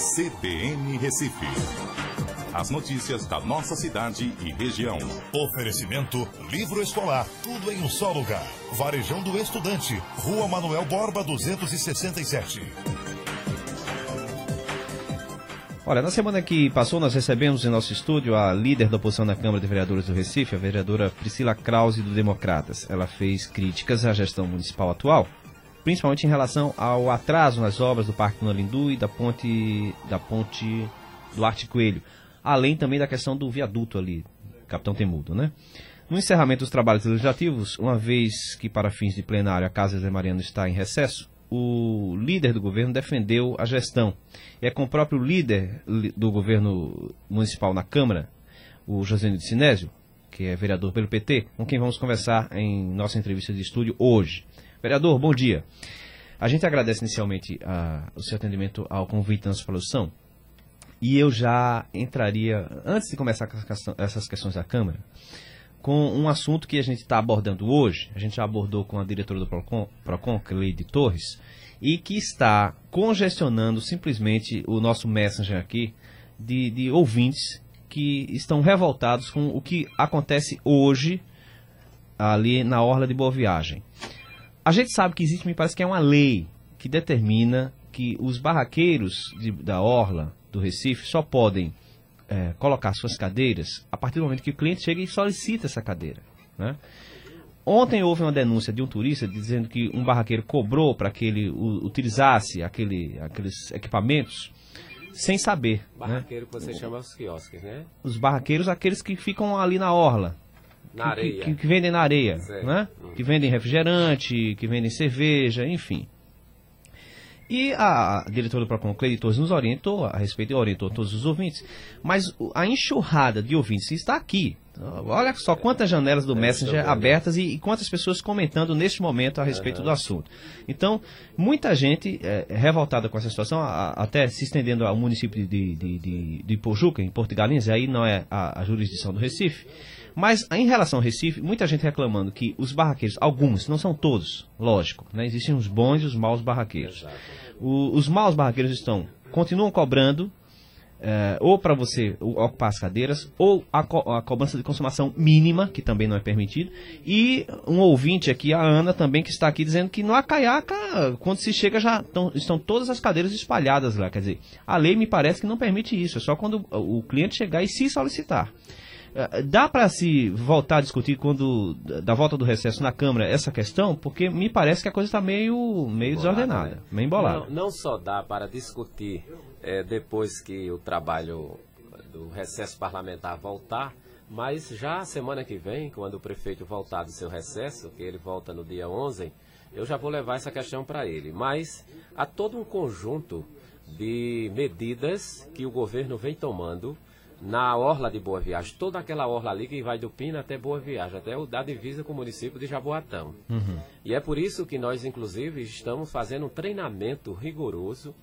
CBN Recife. As notícias da nossa cidade e região. Oferecimento livro escolar, tudo em um só lugar. Varejão do Estudante, Rua Manuel Borba 267. Olha, na semana que passou nós recebemos em nosso estúdio a líder da oposição na Câmara de Vereadores do Recife, a vereadora Priscila Krause do Democratas. Ela fez críticas à gestão municipal atual, principalmente em relação ao atraso nas obras do Parque Tunalindu e da ponte Duarte Coelho, além também da questão do viaduto ali, Capitão Temudo, né? No encerramento dos trabalhos legislativos, uma vez que para fins de plenário a Casa José Mariano está em recesso, o líder do governo defendeu a gestão. E é com o próprio líder do governo municipal na Câmara, o Josenildo de Sinésio, que é vereador pelo PT, com quem vamos conversar em nossa entrevista de estúdio hoje. Vereador, bom dia. A gente agradece inicialmente o seu atendimento ao convite da nossa produção. E eu já entraria, antes de começar com essas questões da Câmara, com um assunto que a gente está abordando hoje. A gente já abordou com a diretora do PROCON, Cleide Torres, e que está congestionando simplesmente o nosso messenger aqui de ouvintes que estão revoltados com o que acontece hoje ali na Orla de Boa Viagem. A gente sabe que existe, me parece que é uma lei que determina que os barraqueiros da Orla do Recife só podem colocar suas cadeiras a partir do momento que o cliente chega e solicita essa cadeira, né? Ontem houve uma denúncia de um turista dizendo que um barraqueiro cobrou para que ele utilizasse aqueles equipamentos sem saber. Barraqueiro, né? Que você chama os quiosques, né? Os barraqueiros, aqueles que ficam ali na orla. Na areia. Que vendem na areia, né? Que vendem refrigerante, que vendem cerveja, enfim. E a diretora do PROCON, Cleide Torres, nos orientou a respeito, e orientou todos os ouvintes, mas a enxurrada de ouvintes está aqui. Olha só quantas janelas do Messenger abertas e quantas pessoas comentando neste momento a respeito do assunto. Então, muita gente revoltada com essa situação, até se estendendo ao município de Ipojuca, em Porto de Galinhas, e aí não é a jurisdição do Recife. Mas, em relação ao Recife, muita gente reclamando que os barraqueiros, alguns, não são todos, lógico, né? Existem os bons e os maus barraqueiros. Os maus barraqueiros continuam cobrando, ou para você ocupar as cadeiras, ou a cobrança de consumação mínima, que também não é permitido, e um ouvinte aqui, a Ana, também, que está aqui dizendo que no Acaiaca, quando se chega, já estão todas as cadeiras espalhadas lá. Quer dizer, a lei me parece que não permite isso, é só quando o cliente chegar e se solicitar. Dá para se voltar a discutir da volta do recesso na Câmara essa questão? Porque me parece que a coisa está meio desordenada, né? Meio embolada. Não só dá para discutir depois que o trabalho do recesso parlamentar voltar, mas já semana que vem, quando o prefeito voltar do seu recesso, que ele volta no dia 11, eu já vou levar essa questão para ele. Mas há todo um conjunto de medidas que o governo vem tomando na orla de Boa Viagem, toda aquela orla ali que vai do Pina até Boa Viagem, até da divisa com o município de Jaboatão. E é por isso que nós, inclusive, estamos fazendo um treinamento rigoroso,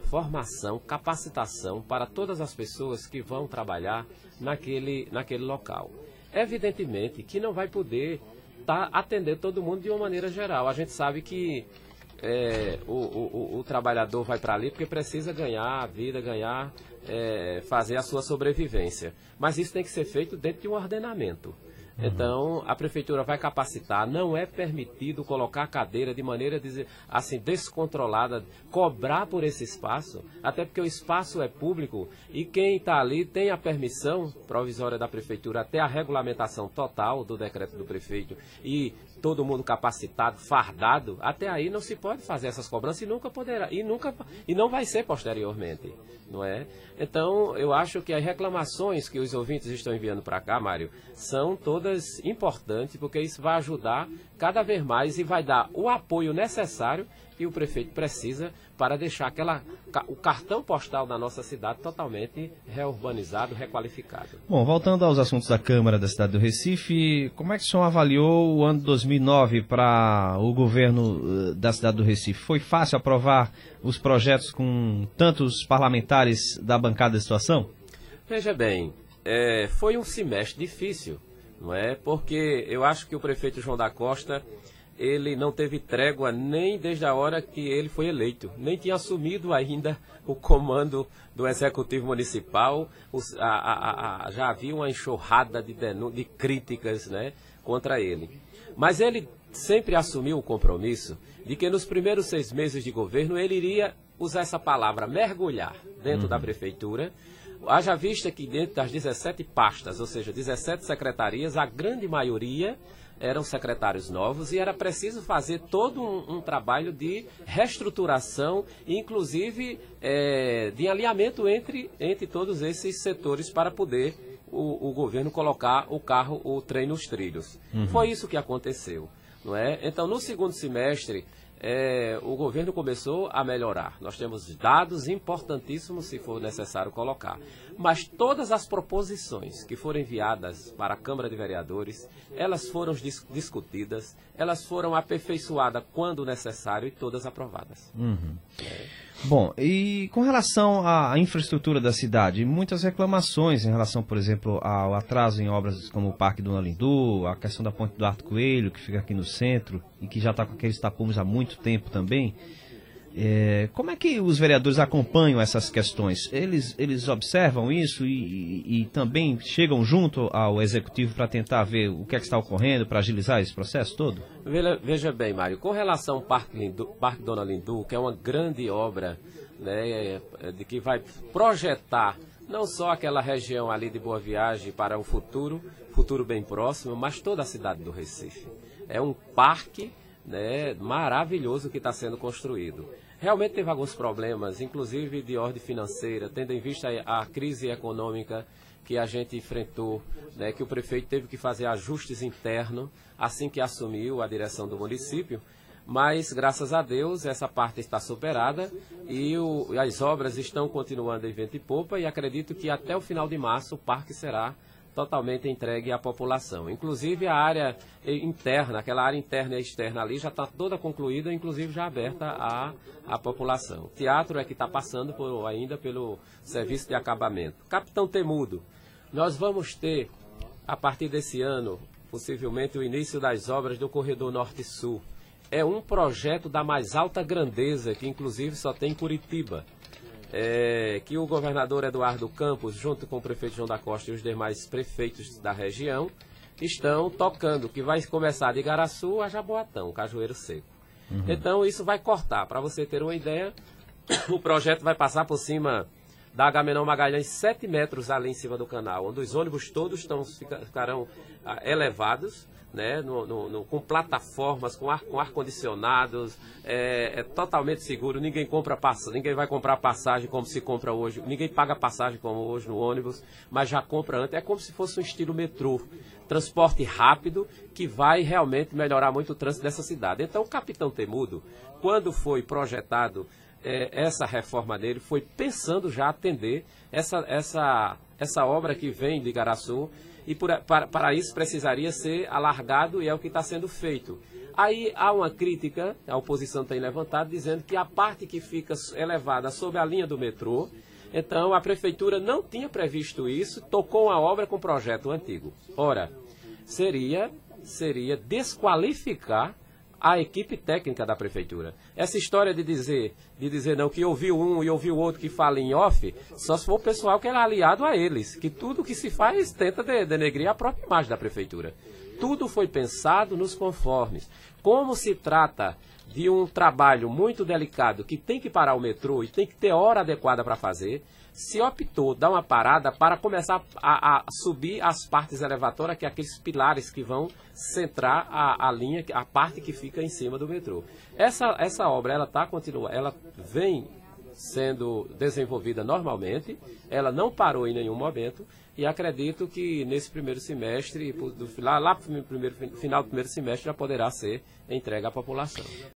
formação, capacitação para todas as pessoas que vão trabalhar naquele local. Evidentemente que não vai poder atender todo mundo de uma maneira geral. A gente sabe que o trabalhador vai para ali porque precisa ganhar a vida, fazer a sua sobrevivência. Mas isso tem que ser feito dentro de um ordenamento. Então, a prefeitura vai capacitar, não é permitido colocar a cadeira de maneira assim, descontrolada, cobrar por esse espaço, até porque o espaço é público e quem está ali tem a permissão provisória da prefeitura até a regulamentação total do decreto do prefeito e todo mundo capacitado, fardado, até aí não se pode fazer essas cobranças e nunca poderá, e não vai ser posteriormente, não é? Então, eu acho que as reclamações que os ouvintes estão enviando para cá, Mário, são todas importantes, porque isso vai ajudar cada vez mais e vai dar o apoio necessário que o prefeito precisa para deixar o cartão postal da nossa cidade totalmente reurbanizado, requalificado. Bom, voltando aos assuntos da Câmara da cidade do Recife, como é que o senhor avaliou o ano 2009 para o governo da cidade do Recife? Foi fácil aprovar os projetos com tantos parlamentares da bancada da situação? Veja bem, foi um semestre difícil, não é? Porque eu acho que o prefeito João da Costa ele não teve trégua nem desde a hora que ele foi eleito, nem tinha assumido ainda o comando do Executivo Municipal. Já havia uma enxurrada de críticas, né, contra ele. Mas ele sempre assumiu o compromisso de que nos primeiros 6 meses de governo ele iria usar essa palavra, mergulhar dentro da prefeitura. Haja vista que dentro das 17 pastas, ou seja, 17 secretarias, a grande maioria eram secretários novos e era preciso fazer todo um trabalho de reestruturação, inclusive de alinhamento entre todos esses setores para poder o governo colocar o trem nos trilhos. Foi isso que aconteceu, não é? Então, no segundo semestre, o governo começou a melhorar. Nós temos dados importantíssimos, se for necessário colocar. Mas todas as proposições que foram enviadas para a Câmara de Vereadores, elas foram discutidas, elas foram aperfeiçoadas quando necessário e todas aprovadas. Bom, e com relação à infraestrutura da cidade, muitas reclamações em relação, por exemplo, ao atraso em obras como o Parque Dona Lindu, a questão da Ponte do Arto Coelho, que fica aqui no centro e que já está com aqueles tapumes há muito tempo também. Como é que os vereadores acompanham essas questões? Eles observam isso e também chegam junto ao Executivo para tentar ver o que é que está ocorrendo, para agilizar esse processo todo? Veja bem, Mário, com relação ao Parque Dona Lindu, que é uma grande obra, né, que vai projetar não só aquela região ali de Boa Viagem para o futuro bem próximo, mas toda a cidade do Recife. É um parque, né, maravilhoso que está sendo construído. Realmente teve alguns problemas, inclusive de ordem financeira, tendo em vista a crise econômica que a gente enfrentou, né, que o prefeito teve que fazer ajustes internos assim que assumiu a direção do município, mas graças a Deus essa parte está superada e as obras estão continuando em vento e popa e acredito que até o final de março o parque será totalmente entregue à população. Inclusive a área interna, aquela área interna e externa ali já está toda concluída, inclusive já aberta à população. O teatro é que está passando ainda pelo serviço de acabamento. Capitão Temudo, nós vamos ter, a partir desse ano, possivelmente o início das obras do Corredor Norte-Sul. É um projeto da mais alta grandeza, que inclusive só tem em Curitiba. Que o governador Eduardo Campos, junto com o prefeito João da Costa e os demais prefeitos da região, estão tocando, que vai começar de Igaraçu a Jaboatão, Cajueiro Seco. Então isso vai cortar, para você ter uma ideia, o projeto vai passar por cima da Agamenon Magalhães 7 metros ali em cima do canal, onde os ônibus todos ficarão elevados, né, com plataformas, com ar-condicionados, totalmente seguro, ninguém vai comprar passagem como se compra hoje, ninguém paga passagem como hoje no ônibus, mas já compra antes, é como se fosse um estilo metrô, transporte rápido, que vai realmente melhorar muito o trânsito dessa cidade. Então o Capitão Temudo, quando foi projetado essa reforma dele, foi pensando já atender essa obra que vem de Igaraçu, e para isso precisaria ser alargado e é o que está sendo feito. Aí há uma crítica, a oposição tem levantado, dizendo que a parte que fica elevada sobre a linha do metrô, então a prefeitura não tinha previsto isso, tocou uma obra com projeto antigo. Ora, seria desqualificar a equipe técnica da prefeitura. Essa história de dizer não, que ouviu um e ouviu o outro que fala em off, só se for o pessoal que era aliado a eles, que tudo que se faz tenta denegrir a própria imagem da prefeitura. Tudo foi pensado nos conformes. Como se trata de um trabalho muito delicado que tem que parar o metrô e tem que ter hora adequada para fazer, se optou dar uma parada para começar a subir as partes elevatórias, que é aqueles pilares que vão centrar a linha, a parte que fica em cima do metrô. Essa obra, ela vem sendo desenvolvida normalmente, ela não parou em nenhum momento, e acredito que nesse primeiro semestre, lá para o final do primeiro semestre, já poderá ser entregue à população.